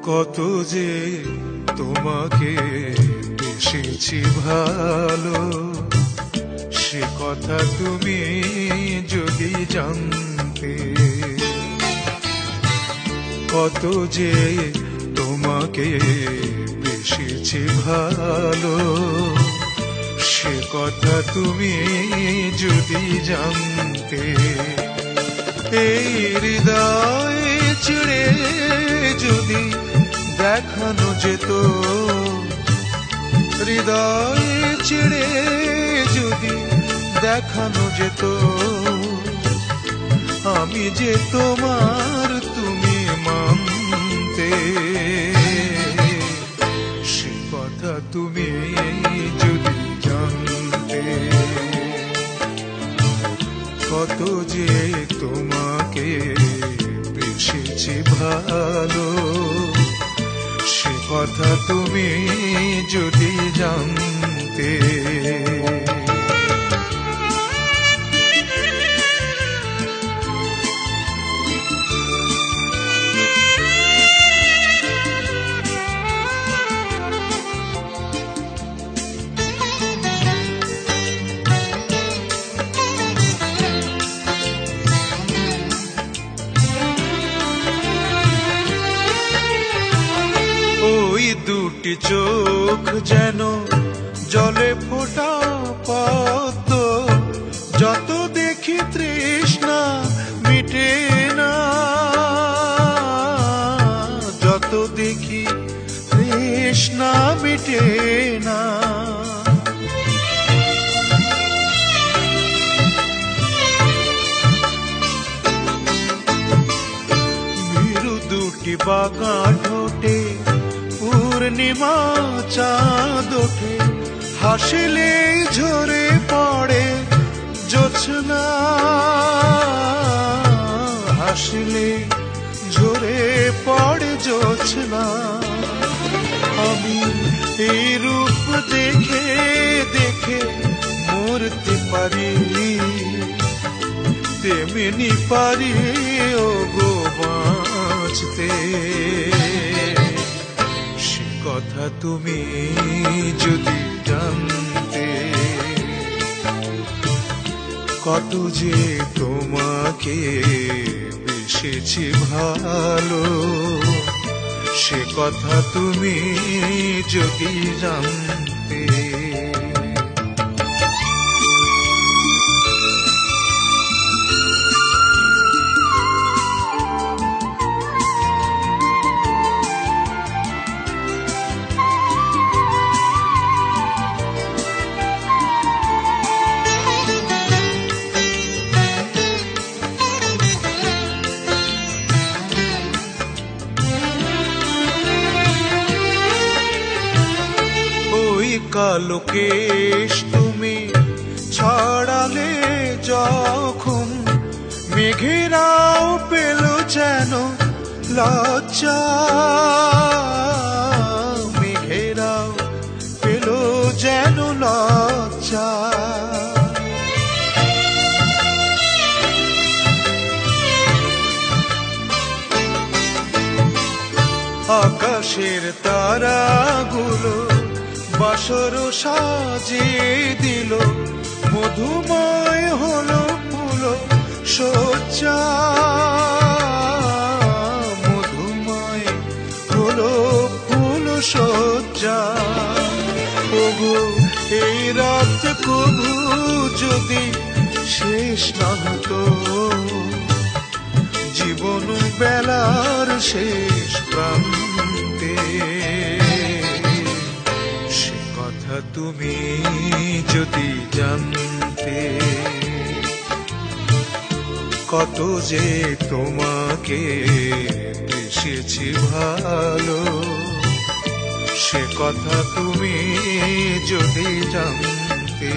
কত যে তোমাকে বেসেছি ভালো, সে কথা তুমি যদি জানতে। কত যে তোমাকে বেসেছি ভালো, সে কথা তুমি যদি জানতে। এই হৃদয় ছিঁড়ে যদি দেখানো যেত, হৃদয় ছিঁড়ে যদি দেখানো যেত, আমি যে তোমার তুমি মানতে। সে কথা তুমি যদি জানতে। কত যে তোমাকে বেসেছি ভালো, সে কথা তুমি যদি জানতে। ওই দুটি চোখ যেন জলে ফোটা পদ্ম, যত দেখি তৃষ্ণা মিটে না, যত দেখি তৃষ্ণা মিটে না। ভীরু দুটি বাঁকা ঠোঁটে পূর্ণিমা চাঁদ ওঠে, হাসিলে ঝরে পড়ে জোছনা, হাসিলে ঝরে পড়ে জোছনা। আমি এই রূপ দেখে দেখে মরতে পারি, তেমনি পারি ও গো বাঁচতে। কথা তুমি যদি জানতে। কত যে তোমাকে বেসেছি ভালো, সে কথা তুমি যদি জানতে। কালো কেশ তুমি ছড়ালে যখন, মেঘেরাও পেল যেন লজ্জা, মেঘেরাও পেল যেন লজ্জা। আকাশের তারাগুলো বাসর সাজিয়ে দিল, মধুময় হলো ফুল সজ্জা, মধুময় হলো ফুল সজ্জা। ওগো এই রাত কবু যদি শেষ না হতো, জীবন বেলার শেষ প্রান্তে। তুমি যদি জানতে। কত যে তোমাকে বেসেছি ভালো, সে কথা তুমি যদি জানতে।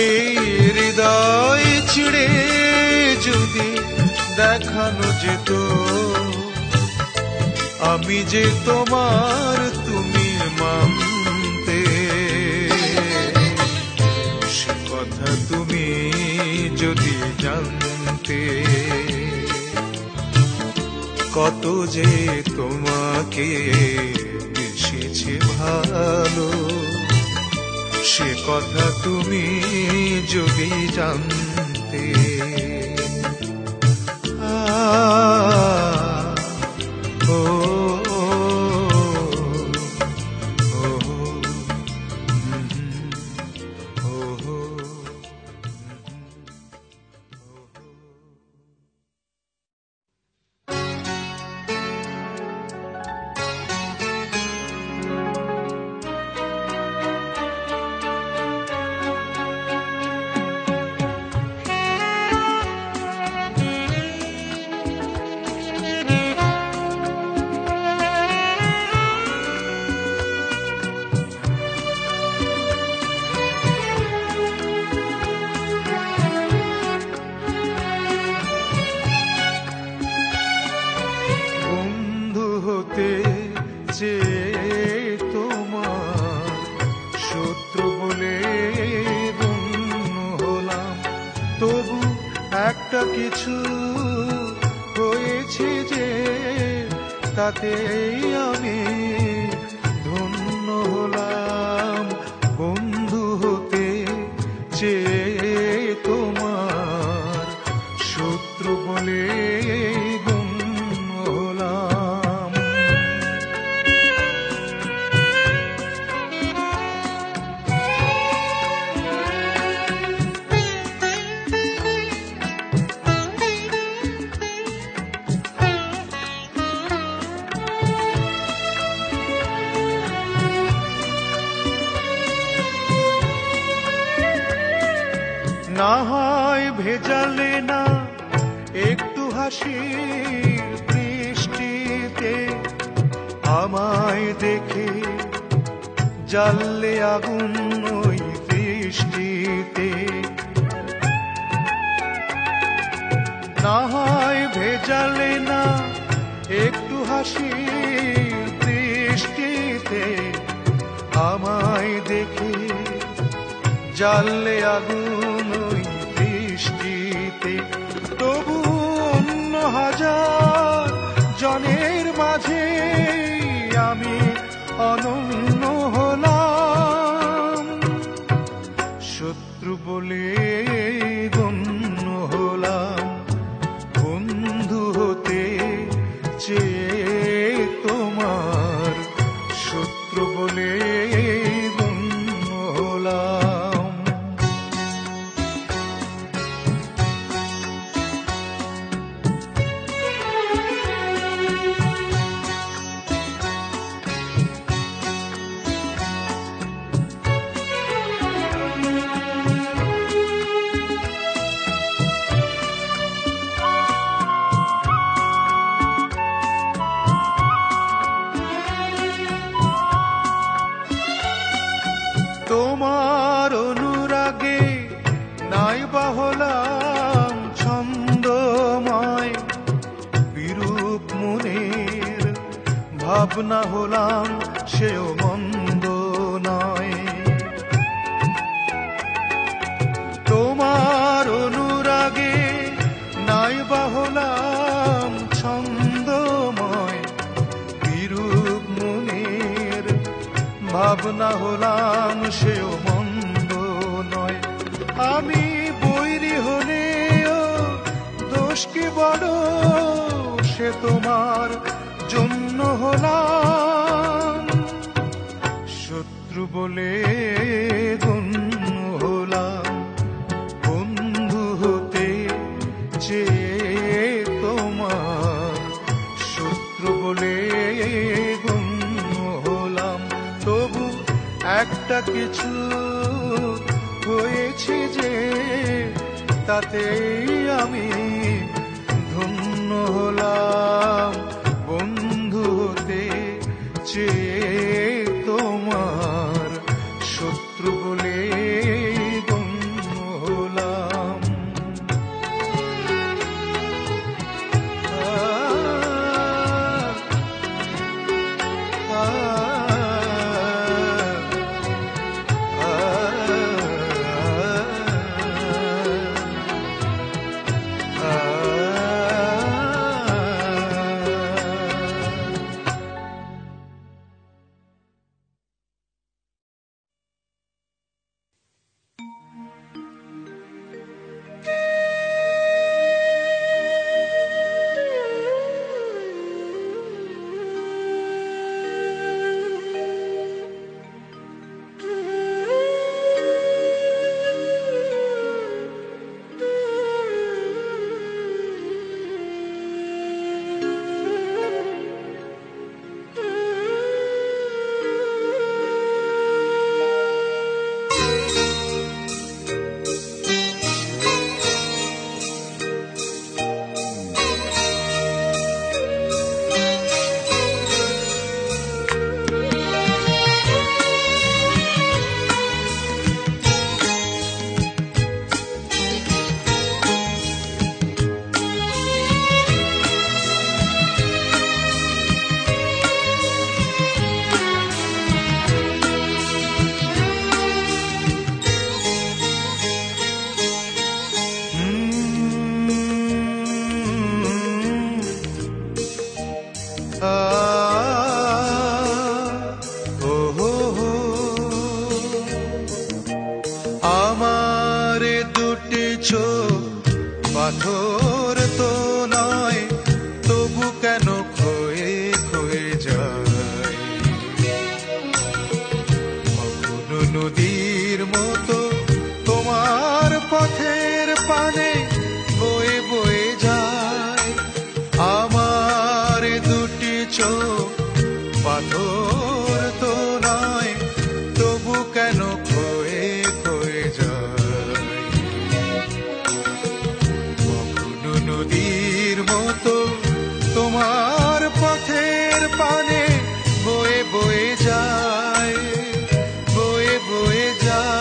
এই হৃদয় ছিঁড়ে যদি দেখানো যেত, আমি যে তোমার তুমি মানতে। সে কথা তুমি যদি জানতে। কত যে তোমাকে বেসেছে ভালো, সে কথা তুমি যদি জানতে। ও একটা কিছু হয়েছে যে তাতেই আমি ধন্য হলাম। বন্ধু হতে চেয়ে তোমার শত্রু বলে গণ্য হলাম। না হয় ভেজালে না একটু হাসির বৃষ্টিতে, আমায় দেখে জ্বাললে আগুন ওই বৃষ্টিতে। না হয় ভেজালে না একটু হাসির বৃষ্টিতে, আমায় দেখে জ্বাললে আগুন ওই বৃষ্টিতে। তবু অন্য হাজার জনের মাঝে আমি অনন্য হলাম। শত্রু বলে গণ্য হলাম। বন্ধু হতে চেয়ে তোমার শত্রু বলে গণ্য হলাম। তোমার অনুরাগে নাইবা হলাম ছন্দময়, বিরূপ মনের ভাবনা হলাম সেও মন্দ নয়। তোমার অনুরাগে নাইবা হলাম ছন্দময়, বিরূপ মনের ভাবনা হলাম সেও মন্দ নয়। আমি বৈরী হলেও দোষ কি বড়, সে তোমার জন্য হলাম। শত্রু বলে গণ্য হলাম। বন্ধু হতে চেয়ে তোমার শত্রু বলে গণ্য হলাম। তবু একটা কিছু হয়েছে যে তাতেই আমি ধন্য হলাম। বন্ধু হতে চেয়ে তোমার শত্রু বলে গণ্য হলাম। আ ও হো হো। আমার দুটি চোখ পাথর তো নয়, তবু কেন ক্ষয়ে ক্ষয়ে যায়। কখনো নদীর মতো তোমার পথের পানে বয়ে বয়ে যায়। আমার দুটি চোখ পাথর তো নয়, তবু কেন ক্ষয়ে ক্ষয়ে যায়। কখনো নদীর মতো তোমার পথের পানে বয়ে বয়ে যায়, বয়ে বয়ে যায়।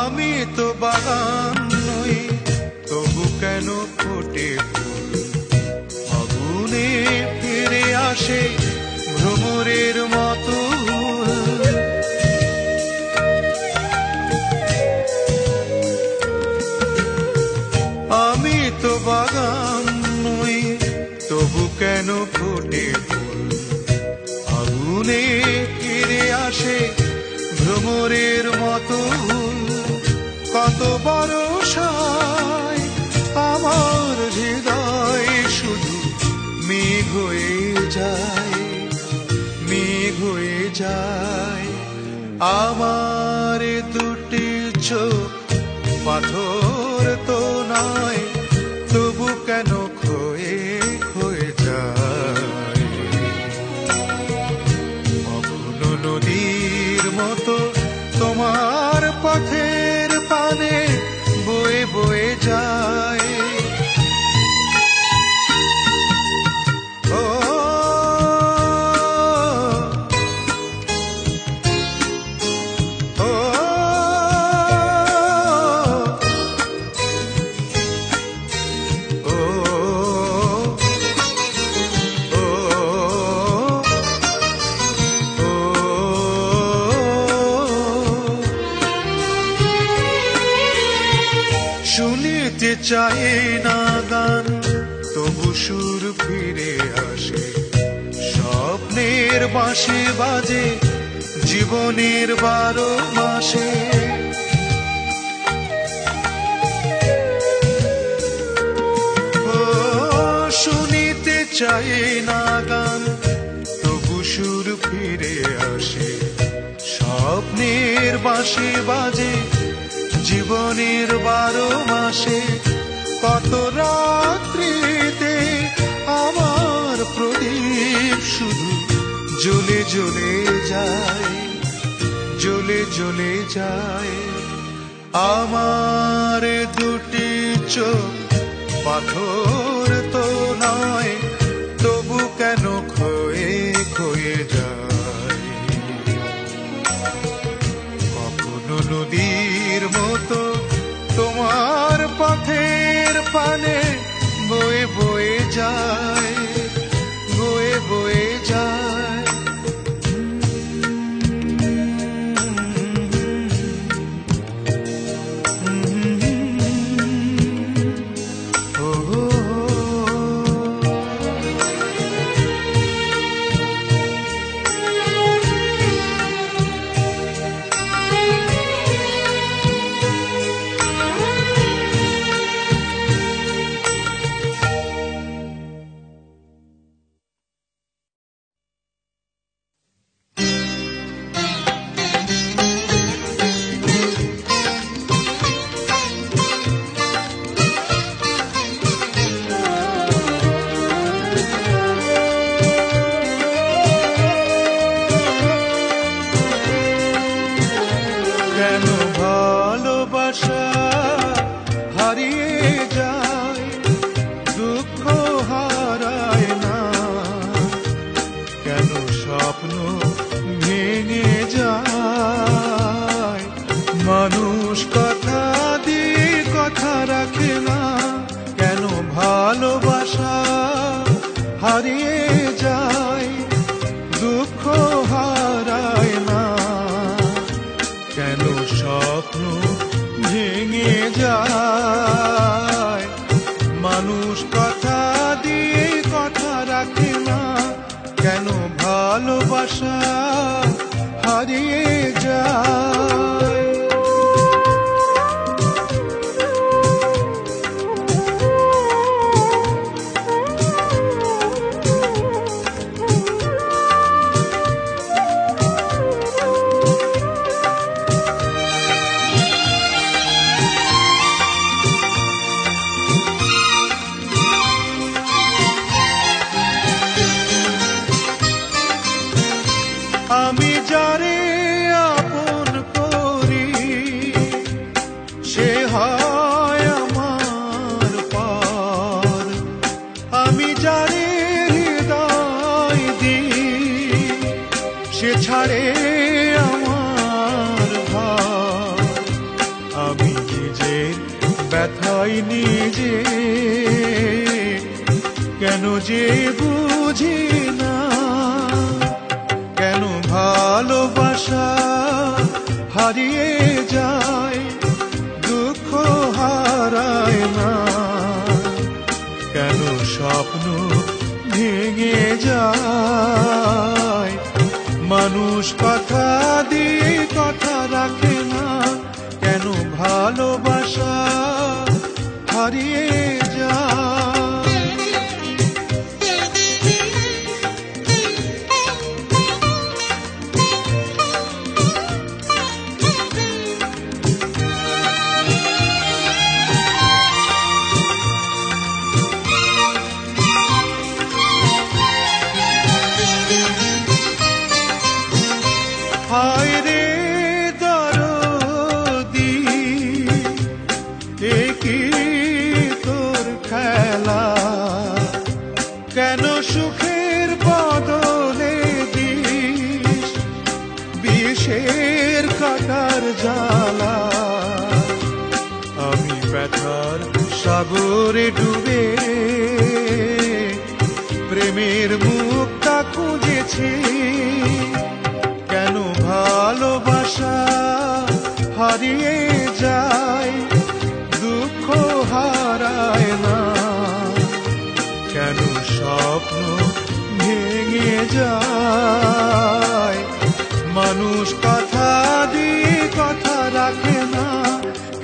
আমি তো বাগান নই, তবু কেন ফোটে ফুল। আগুনে ফিরে আসে ভ্রমরের মতো। আমি তো বাগান নই, তবু কেন ফোটে ফুল। আগুনে ফিরে আসে ভ্রমরের মতো। কত বরষায় আমার হৃদয় শুধু মেঘ হয়ে যায়, মেঘ হয়ে যায়। আমার দুটি চোখ পাথর তো নয়, তবু কেন ক্ষয়ে ক্ষয়ে যায়। কখনো নদীর মতো তোমার পথের পানে বয়ে বয়ে যায়। ও ও ও শুনিতে চাই না গান, তবু সুর ফিরে আসে। স্বপ্নের বাঁশি বাজে জীবনের 12 মাসে। ও শুনিতে চাই না গান, তবু সুর ফিরে আসে। স্বপ্নের বাঁশি বাজে জীবনের 12 মাসে। কত রাত্রিতে আমার প্রদীপ শুধু জ্বলে জ্বলে যায়, জ্বলে জ্বলে যায়। আমার দুটি চোখ পাথর তো নয়, তবু কেন ক্ষয়ে ক্ষয়ে যায়। কখনো নদীর মতো তোমার পথের পানে বয়ে বয়ে যায়, বয়ে বয়ে যায়। ঘাড়ে আমার ভার, আমি নিজের ব্যথাই নিজে কেন যে বুঝি না, কেন ভালোবাসা হারিয়ে যায় দুঃখ হারায় না, কেন স্বপ্ন ভেঙে যায় মানুষ কথা দিয়ে কথা রাখে না, কেন ভালোবাসা হারিয়ে যায়। হায় রে দরদি একই তোর খেলা, কেন সুখের বদলে দিস বিষের কাটার জ্বালা, আমি ব্যথার সাগরে ডুবে প্রেমের মুক্তা খুঁজেছি, কেন ভালোবাসা হারিয়ে যায় দুঃখ হারায় না, কেন স্বপ্ন ভেঙে যায় মানুষ কথা দিয়ে কথা রাখে না,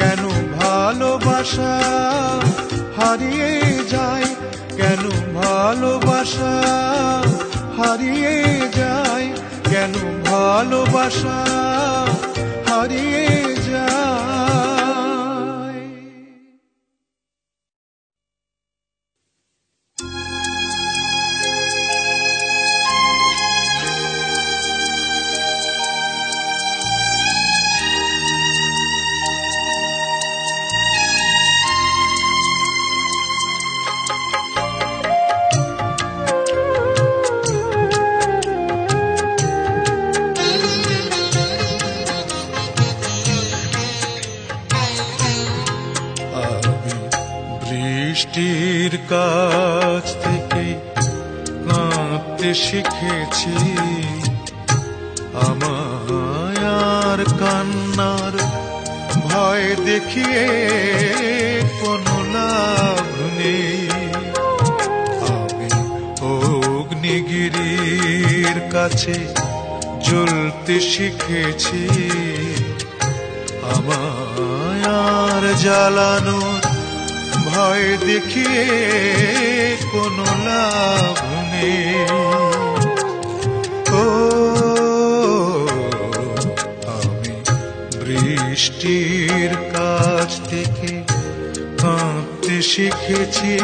কেন ভালোবাসা হারিয়ে যায়, কেন ভালোবাসা হারিয়ে যায়, কেন ভালোবাসা হারিয়ে যায়। বৃষ্টির কাছ থেকে কাঁদতে শিখেছি, আমায় আর কান্নার ভয় দেখিয়ে কোনো লাভ নেই, আমি অগ্নিগিরির কাছে জ্বলতে শিখেছি, আমায় আর জ্বালানোর ভয় দেখিয়ে কোনো লাভ নেই। ও আমি বৃষ্টির কাছ থেকে কাঁদতে শিখেছি,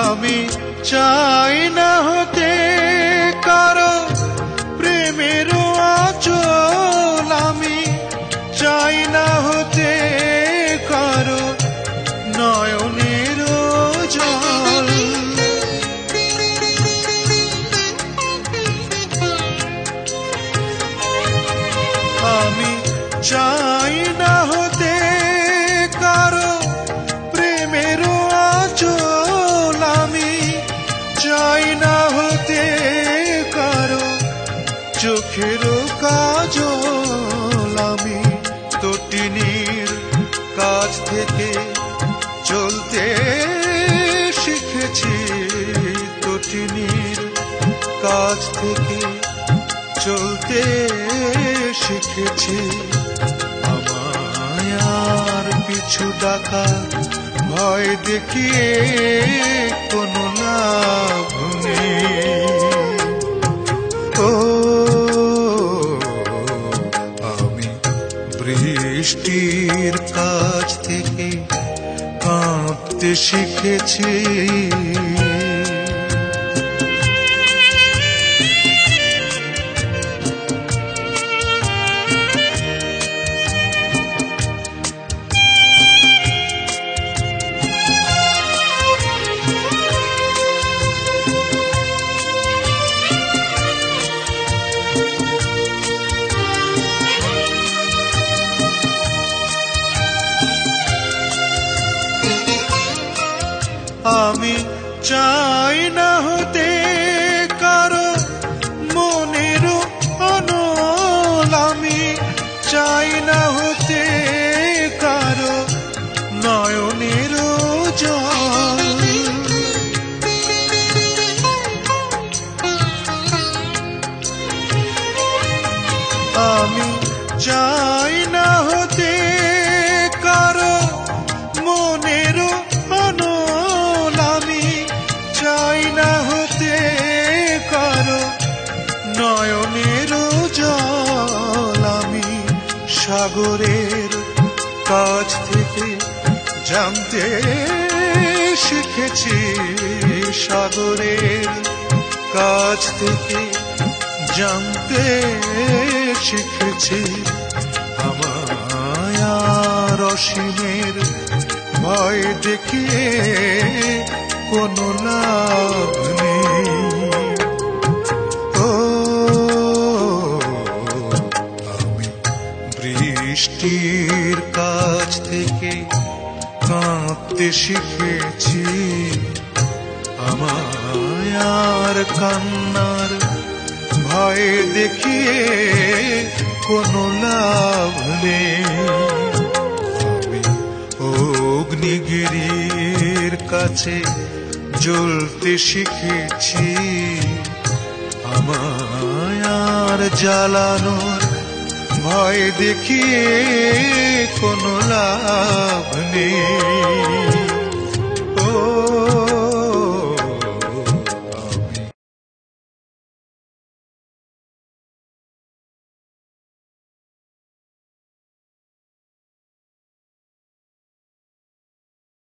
আমি চাই না হতে কারো প্রেমের আঁচল, আমি চাই না হতে কারো নয়নের জল, আমি চাই না হতে কারো প্রেমের আঁচল, আমি চাই না হতে কারো চোখের কাজল, আমি তটিনীর কাছ থেকে চলতে শিখেছি, তটিনীর কাছ থেকে চলতে শিখেছি, আমায় আর পিছু ডাকা ভয় দেখিয়ে কোনো লাভ নেই। ও কাঁদতে শিখেছি। আমি চাই না হতে কারো মনের অনল, আমি চাই না হতে কারো নয়নের জল। আমি চাই না হতে কারো মনের অনল, আমি চাই না হতে কারো নয়নের জল। আমি সাগরের কাছ থেকে জানতে শিখেছি, সাগরের কাছ থেকে জানতে শিখেছি। আমায় আর অসীমের ভয় দেখিয়ে কোনো লাভ নেই। ও আমি বৃষ্টির কাছ থেকে কাঁদতে শিখেছি। আমায় আর কান্নার ভয় দেখিয়ে কোনো লাভ নেই। আমি অগ্নিগিরির কাছে জ্বলতে শিখেছি। আমায় আর জ্বালানোর ভয় দেখিয়ে কোনো লাভ নেই। ও